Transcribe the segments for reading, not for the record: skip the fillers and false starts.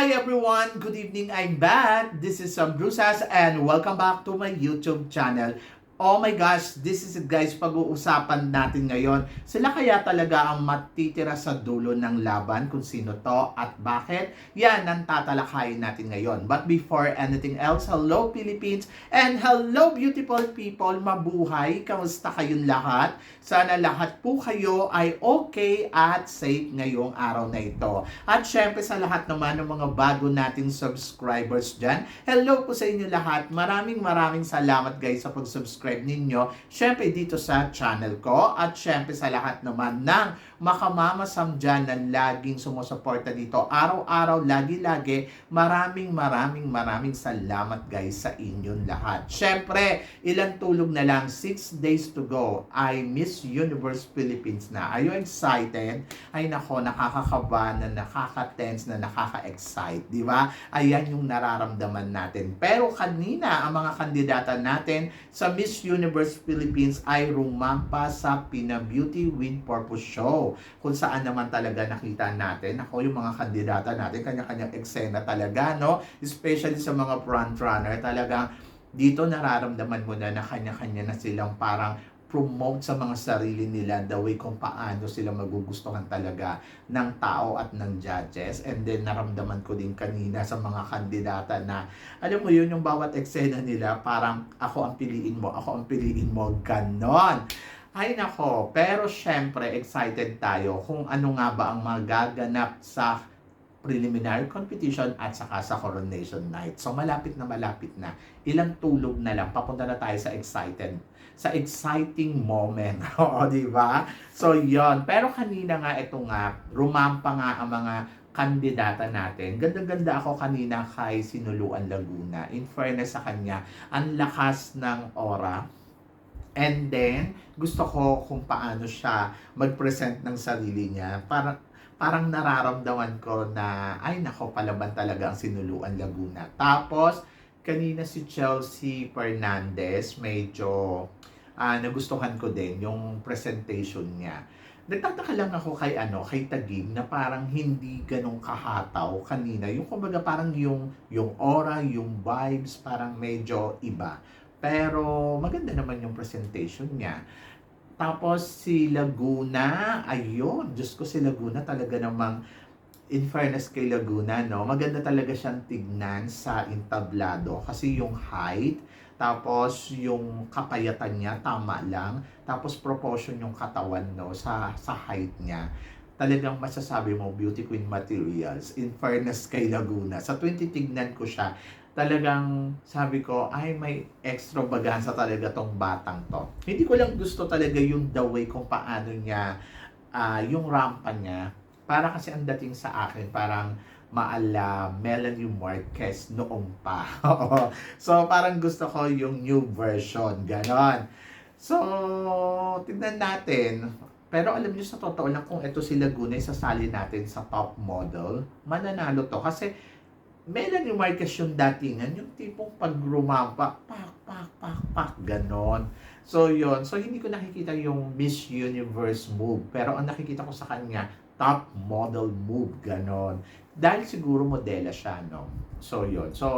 Hi everyone! Good evening, I'm back. This is Brusas and welcome back to my YouTube channel. Oh my gosh, this is it guys, pag-uusapan natin ngayon. Sila kaya talaga ang matitira sa dulo ng laban kung sino to at bakit? Yan ang tatalakayin natin ngayon. But before anything else, hello Philippines and hello beautiful people. Mabuhay! Kamusta kayong lahat? Sana lahat po kayo ay okay at safe ngayong araw na ito. At syempre sa lahat naman ng mga bago nating subscribers dyan, hello po sa inyo lahat. Maraming salamat guys sa pag-subscribe ninyo, syempre dito sa channel ko at syempre sa lahat naman ng makamamasam dyan na laging sumusuporta dito araw-araw, lagi-lagi. Maraming salamat guys sa inyong lahat. Syempre, ilang tulog na lang, 6 days to go ay Miss Universe Philippines na. Are you excited? Ay nako, nakakakaba na, nakaka-tense na, nakaka-excite, di ba? Ayan yung nararamdaman natin. Pero kanina, ang mga kandidata natin sa Miss Universe Philippines ay rumampa sa Pina Beauty with Purpose Show. Kung saan naman talaga nakita natin, ako yung mga kandidata natin, kanya-kanyang eksena talaga, no? Especially sa mga front-runner, talagang dito nararamdaman mo na kanya-kanya na silang parang promote sa mga sarili nila the way kung paano sila magugustuhan talaga ng tao at ng judges. And then naramdaman ko din kanina sa mga kandidata na alam mo yun, yung bawat eksena nila parang ako ang piliin mo, ganon. Ay nako, pero syempre excited tayo kung ano nga ba ang magaganap sa preliminary competition at saka sa coronation night. So malapit na. Ilang tulog na lang, papunta na tayo sa exciting moment. Oo, di ba? So yon. Pero kanina nga ito nga, rumampa nga ang mga kandidata natin. Ganda-ganda ako kanina kay Sinuluan Laguna. In fairness sa kanya, ang lakas ng aura. And then, gusto ko kung paano siya mag-present ng sarili niya. Parang nararamdaman ko na, ay nako, palaban talaga ang Sinuluan Laguna. Tapos, kanina si Chelsea Fernandez, medyo nagustuhan ko din yung presentation niya. Nagtataka lang ako kay Taguig na parang hindi ganong kahataw kanina. Yung kumbaga parang yung aura, yung vibes, parang medyo iba. Pero maganda naman yung presentation niya. Tapos si Laguna, ayun, Diyos ko, si Laguna talaga namang, in fairness kay Laguna, no, maganda talaga siyang tignan sa entablado kasi yung height, tapos yung kapayatan niya, tama lang, tapos proportion yung katawan, no, sa height niya. Talagang masasabi mo, beauty queen materials. In fairness kay Laguna, sa 20 tignan ko siya, talagang sabi ko, ay may extravaganza talaga tong batang to. Hindi ko lang gusto talaga yung the way kung paano niya, yung rampa niya. Para kasi ang dating sa akin, parang maala Melanie Marquez noong pa. So parang gusto ko yung new version, ganon. So, tignan natin. Pero alam niyo, sa totoo lang, kung ito si Laguna sasali natin sa top model, mananalo to. Kasi Melanie Marquez yung datingan, yung tipong pag rumampa, pak, ganon. So, yon. So, hindi ko nakikita yung Miss Universe move. Pero ang nakikita ko sa kanya, top model move, ganon. Dahil siguro modela siya, no? So, yon. So,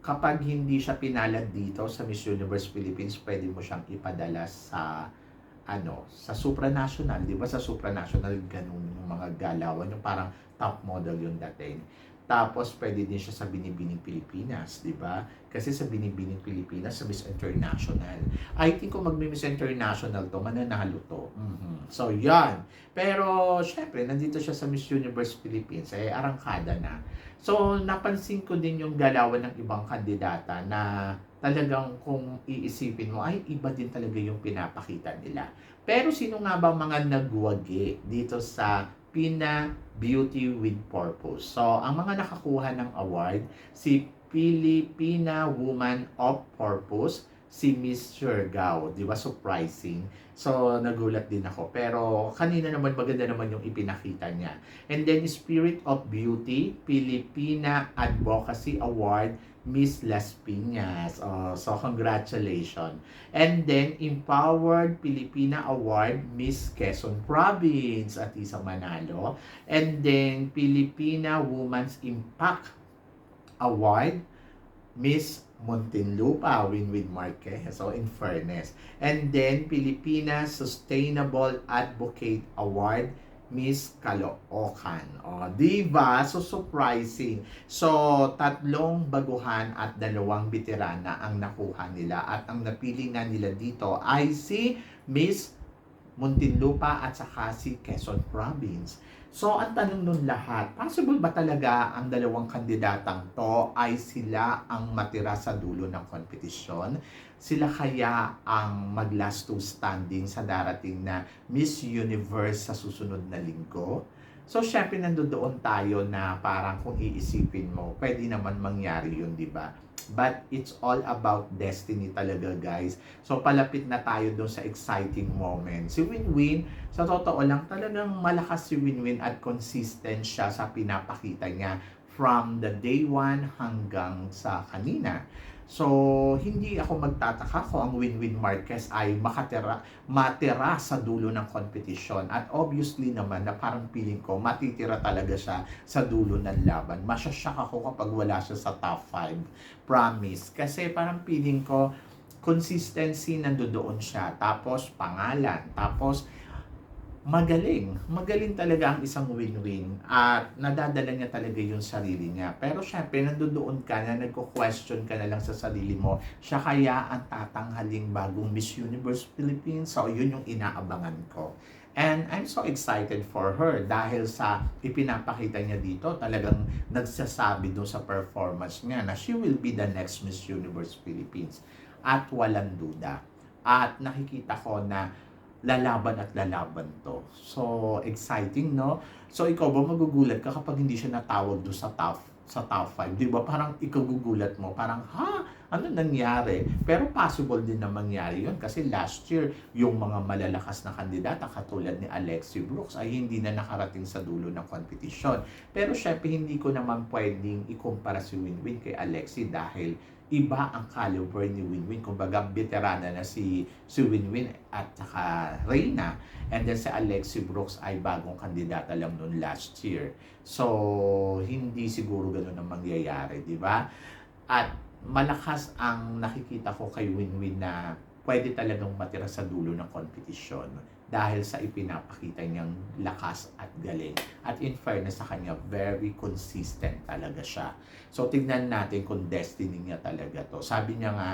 kapag hindi siya pinalad dito sa Miss Universe Philippines, pwede mo siyang ipadala sa sa supranational, di ba? Sa supranational, ganun yung mga galawan, yung parang top model yung dating. Tapos, pwede din siya sa Binibining Pilipinas, di ba? Kasi sa Binibining Pilipinas, sa Miss International. I think kung mag-Miss International to, mananalo to. So, yan. Pero, syempre, nandito siya sa Miss Universe Philippines, arangkada na. So, napansin ko din yung galawan ng ibang kandidata na talagang kung iisipin mo, ay iba din talaga yung pinapakita nila. Pero sino nga ba mga nagwagi dito sa Pina Beauty with Purpose? So, ang mga nakakuha ng award, si Filipina Woman of Purpose, si Miss Surigao, di ba? Surprising. So, nagulat din ako. Pero, kanina naman, maganda naman yung ipinakita niya. And then, Spirit of Beauty, Filipina Advocacy Award, Miss Las Piñas. Oh, so, congratulations. And then, Empowered Filipina Award, Miss Quezon Province, Atisa Manalo. And then, Filipina Women's Impact Award, Miss Muntinlupa, Winwin Marquez. So, in fairness. And then, Pilipinas Sustainable Advocate Award, Miss Caloocan. O, diba? So, surprising. So, tatlong baguhan at dalawang veterana ang nakuha nila. At ang napili nga nila dito ay si Miss Muntinlupa at saka si Quezon Province. So, ang tanong nun lahat, possible ba talaga ang dalawang kandidatang to ay sila ang matira sa dulo ng kompetisyon? Sila kaya ang mag-last two standing sa darating na Miss Universe sa susunod na linggo? So, syempre nandoon tayo na parang kung iisipin mo, pwede naman mangyari yun, di ba? But it's all about destiny talaga, guys. So, palapit na tayo doon sa exciting moment. Si Winwin, sa totoo lang, talagang malakas si Winwin at consistent siya sa pinapakita niya from the day 1 hanggang sa kanina. So, hindi ako magtataka kung ang Winwin Marquez ay matira sa dulo ng kompetisyon. At obviously naman na parang feeling ko matitira talaga siya sa dulo ng laban. Masyasyak ako kapag wala siya sa top 5. Promise. Kasi parang feeling ko consistency nandoon siya. Tapos pangalan. Tapos magaling. Magaling talaga ang isang win-win at nadadala niya talaga yung sarili niya. Pero syempre, nandoon ka na nagko-question ka na lang sa sarili mo, siya kaya ang tatanghaling bagong Miss Universe Philippines? So, yun yung inaabangan ko. And I'm so excited for her dahil sa ipinapakita niya dito, talagang nagsasabi doon sa performance niya na she will be the next Miss Universe Philippines. At walang duda. At nakikita ko na lalaban at lalaban to. So, exciting, no? So, ikaw ba magugulat ka kapag hindi siya natawag doon sa top 5? Di ba? Parang ikaw gugulat mo. Parang, ha? Ano nangyari? Pero possible din na mangyari yun kasi last year, yung mga malalakas na kandidata katulad ni Alexi Brooks ay hindi na nakarating sa dulo ng kompetisyon. Pero syempre, hindi ko naman pwedeng ikumpara si Winwin kay Alexi dahil iba ang caliber ni Winwin. Kumbaga, veterana na si Winwin at saka Reyna. And then si Alexi Brooks ay bagong kandidata lang noon last year. So, hindi siguro ganun ang mangyayari, di ba? At malakas ang nakikita ko kay Winwin na pwede talagang matira sa dulo ng kompetisyon dahil sa ipinapakita niyang lakas at galing. At in fairness sa kanya, very consistent talaga siya. So, tignan natin kung destiny niya talaga to. Sabi niya nga,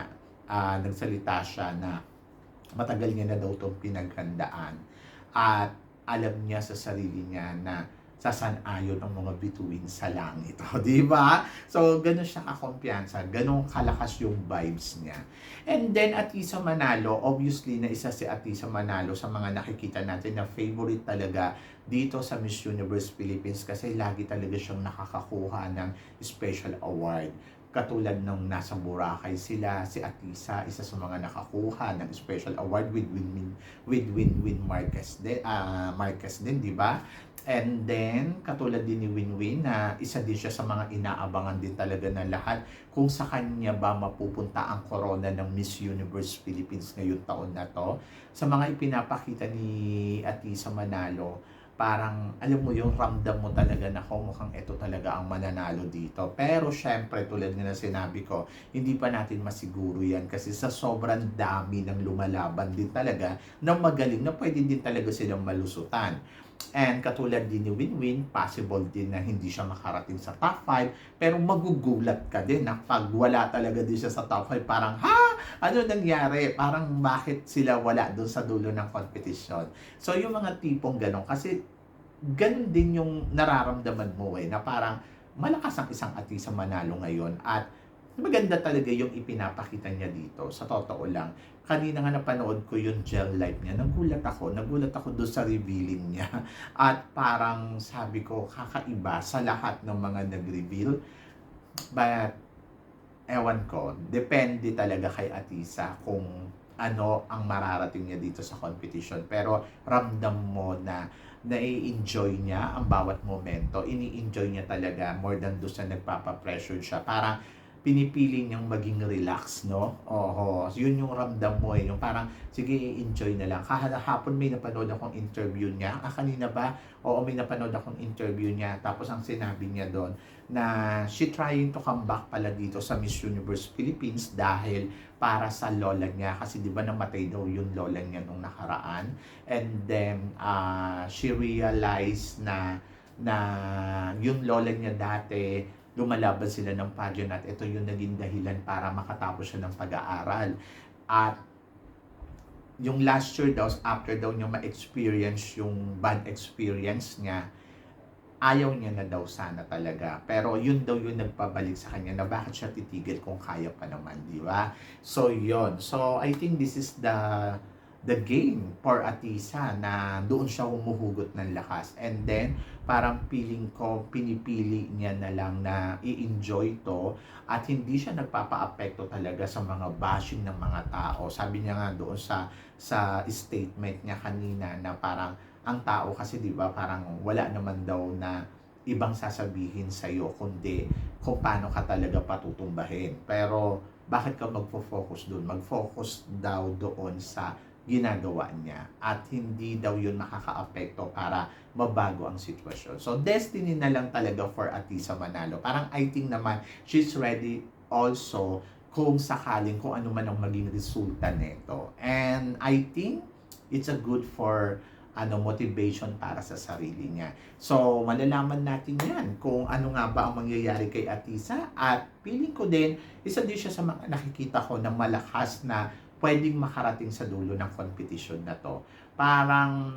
nagsalita siya na matagal niya na daw itong pinaghandaan. At alam niya sa sarili niya na sasanayon ang mga bituin sa langit. O, di ba? So, ganun siya kakumpiyansa. Ganun kalakas yung vibes niya. And then, Atisa Manalo, obviously na isa si Atisa Manalo sa mga nakikita natin na favorite talaga dito sa Miss Universe Philippines kasi lagi talaga siyang nakakakuha ng special award. Katulad nung nasa Boracay sila, si Atisa, isa sa mga nakakuha ng special award with Winwin Marquez din, di ba? And then, katulad din ni Winwin na isa din siya sa mga inaabangan din talaga ng lahat kung sa kanya ba mapupunta ang corona ng Miss Universe Philippines ngayong taon na to. Sa mga ipinapakita ni Atisa Manalo, parang alam mo yung ramdam mo talaga na mukhang ito talaga ang mananalo dito. Pero syempre, tulad nga na sinabi ko, hindi pa natin masiguro yan kasi sa sobrang dami ng lumalaban din talaga na magaling na pwede din talaga silang malusutan. And katulad din ni Winwin, possible din na hindi siya makarating sa top 5, pero magugulat ka din na pag wala talaga din siya sa top 5, parang, ha? Ano nangyari? Parang bakit sila wala doon sa dulo ng competition? So, yung mga tipong ganon, kasi ganon din yung nararamdaman mo na parang malakas ang isang Atisa Manalo ngayon at maganda talaga yung ipinapakita niya dito. Sa totoo lang, kanina nga napanood ko yung gel life niya, nagulat ako doon sa revealing niya. At parang sabi ko, kakaiba sa lahat ng mga nag-reveal. But, ewan ko, depende talaga kay Atisa kung ano ang mararating niya dito sa competition. Pero ramdam mo na nai-enjoy niya ang bawat momento. Ini-enjoy niya talaga more than doon sa nagpapapressure siya. Parang pinipili niyang maging relax, no? Oo, yun yung ramdam mo eh, yung parang, sige, enjoy na lang. Kahapon may napanood akong interview niya. Kanina ba? Oo, may napanood akong interview niya. Tapos ang sinabi niya doon, na she trying to come back pala dito sa Miss Universe Philippines dahil para sa lola niya. Kasi di ba namatay daw yung lola niya nung nakaraan. And then, she realized na yung lola niya dati, lumalaban sila ng pageant at ito yung naging dahilan para makatapos siya ng pag-aaral. At yung last year daw, after daw niya ma-experience yung bad experience niya, ayaw niya na daw sana talaga. Pero yun daw yung nagpabalik sa kanya na bakit siya titigil kung kaya pa naman, di ba? So, yun. So, I think this is the game for Atisa na doon siya humuhugot ng lakas. And then, parang feeling ko, pinipili niya na lang na i-enjoy to at hindi siya nagpapa-apekto talaga sa mga bashing ng mga tao. Sabi niya nga doon sa statement niya kanina na parang ang tao kasi 'di ba parang wala naman daw na ibang sasabihin sa iyo kundi kung paano ka talaga patutumbahin. Pero bakit ka magfo-focus doon? Mag-focus daw doon sa ginagawa niya at hindi daw yun makakaapekto para mabago ang sitwasyon. So, destiny na lang talaga for Atisa Manalo. Parang I think naman she's ready also kung sakaling kung ano man ang maging resulta nito. And I think it's a good for motivation para sa sarili niya. So, malalaman natin yan kung ano nga ba ang mangyayari kay Atisa at feeling ko din, isa din siya sa mga nakikita ko na malakas na pwedeng makarating sa dulo ng competition na to. Parang,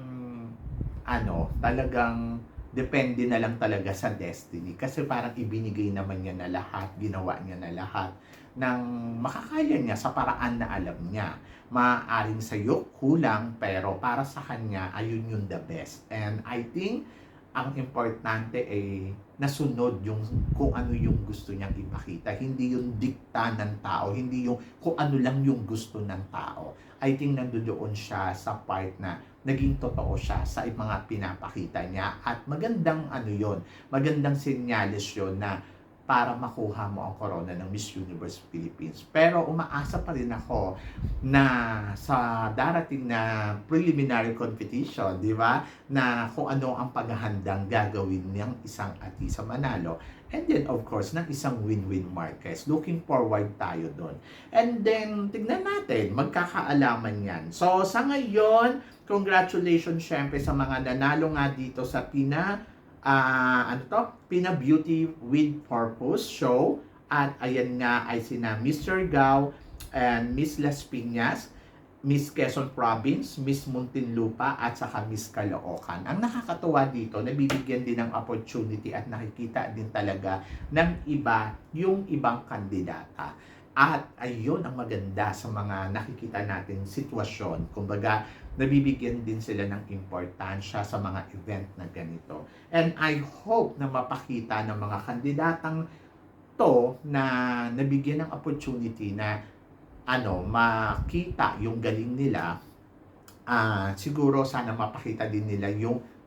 talagang depende na lang talaga sa destiny. Kasi parang ibinigay naman niya na lahat, ginawa niya na lahat ng makakaya niya sa paraan na alam niya. Maaaring sa'yo kulang, pero para sa kanya, ayun yung the best. And I think, ang importante ay nasunod yung kung ano yung gusto niyang ipakita. Hindi yung dikta ng tao, hindi yung kung ano lang yung gusto ng tao. I think nandoon siya sa part na naging totoo siya sa mga pinapakita niya at magandang magandang senyales yun na para makuha mo ang corona ng Miss Universe Philippines. Pero umaasa pa rin ako na sa darating na preliminary competition, di ba? Na kung ano ang paghahandang gagawin ng isang Atisa Manalo. And then, of course, ng isang win-win Marquez. Looking forward tayo doon. And then, tignan natin, magkakaalaman yan. So, sa ngayon, congratulations syempre sa mga nanalo nga dito sa Pina Beauty with Purpose show. At ayan nga ay sina Mr. Gao and Miss Las Piñas, Miss Quezon Province, Miss Muntinlupa at saka Miss Caloocan. Ang nakakatuwa dito, nabibigyan din ng opportunity at nakikita din talaga ng iba yung ibang kandidata. At ayun ang maganda sa mga nakikita natin sitwasyon. Kumbaga, nabibigyan din sila ng importansya sa mga event na ganito. And I hope na mapakita ng mga kandidatang to na nabigyan ng opportunity na makita yung galing nila. Siguro sana mapakita din nila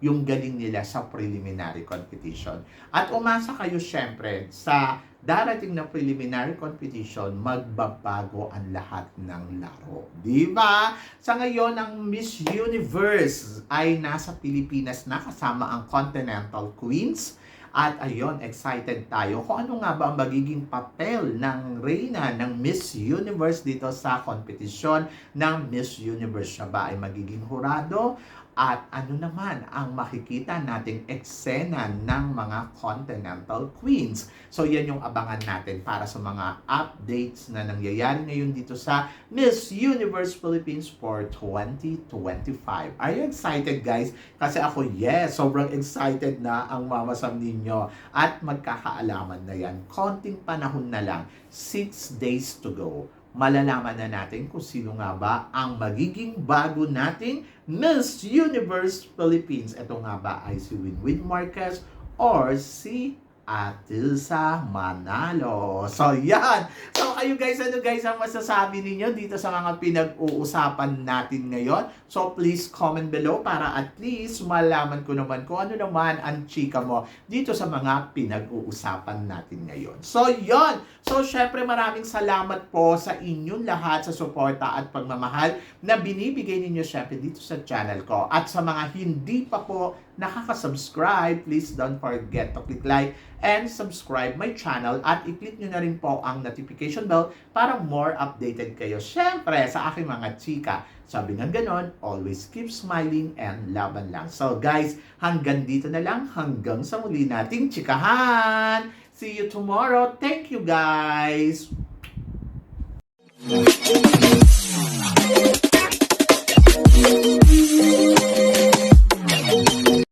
yung galing nila sa preliminary competition. At umasa kayo syempre sa darating na preliminary competition, magbabago ang lahat ng laro. Diba? Sa ngayon, ang Miss Universe ay nasa Pilipinas na kasama ang Continental Queens. At ayun, excited tayo kung ano nga ba ang magiging papel ng reyna ng Miss Universe dito sa kompetisyon ng Miss Universe. Siya ba ay magiging hurado? At ano naman ang makikita nating eksena ng mga Continental Queens. So yan yung abangan natin para sa mga updates na nangyayari ngayon dito sa Miss Universe Philippines for 2025. Are you excited guys? Kasi ako, yes, sobrang excited na ang mamasam ninyo. At magkakaalaman na yan. Konting panahon na lang, 6 days to go. Malalaman na natin kung sino nga ba ang magiging bago nating Miss Universe Philippines. Ito nga ba ay si Winwin Marquez or si Atusa Manalo. So, yan. So, kayo guys, ano guys ang masasabi ninyo dito sa mga pinag-uusapan natin ngayon? So, please comment below para at least malaman ko naman kung ano naman ang chika mo dito sa mga pinag-uusapan natin ngayon. So, yon. So, syempre maraming salamat po sa inyong lahat sa suporta at pagmamahal na binibigay ninyo syempre dito sa channel ko. At sa mga hindi pa po nakaka-subscribe, please don't forget to click like and subscribe my channel at i-click nyo na rin po ang notification bell para more updated kayo syempre sa aking mga chika. Sabi nga ganon, always keep smiling and laban lang. So guys, hanggang dito na lang, hanggang sa muli nating chikahan. See you tomorrow. Thank you guys.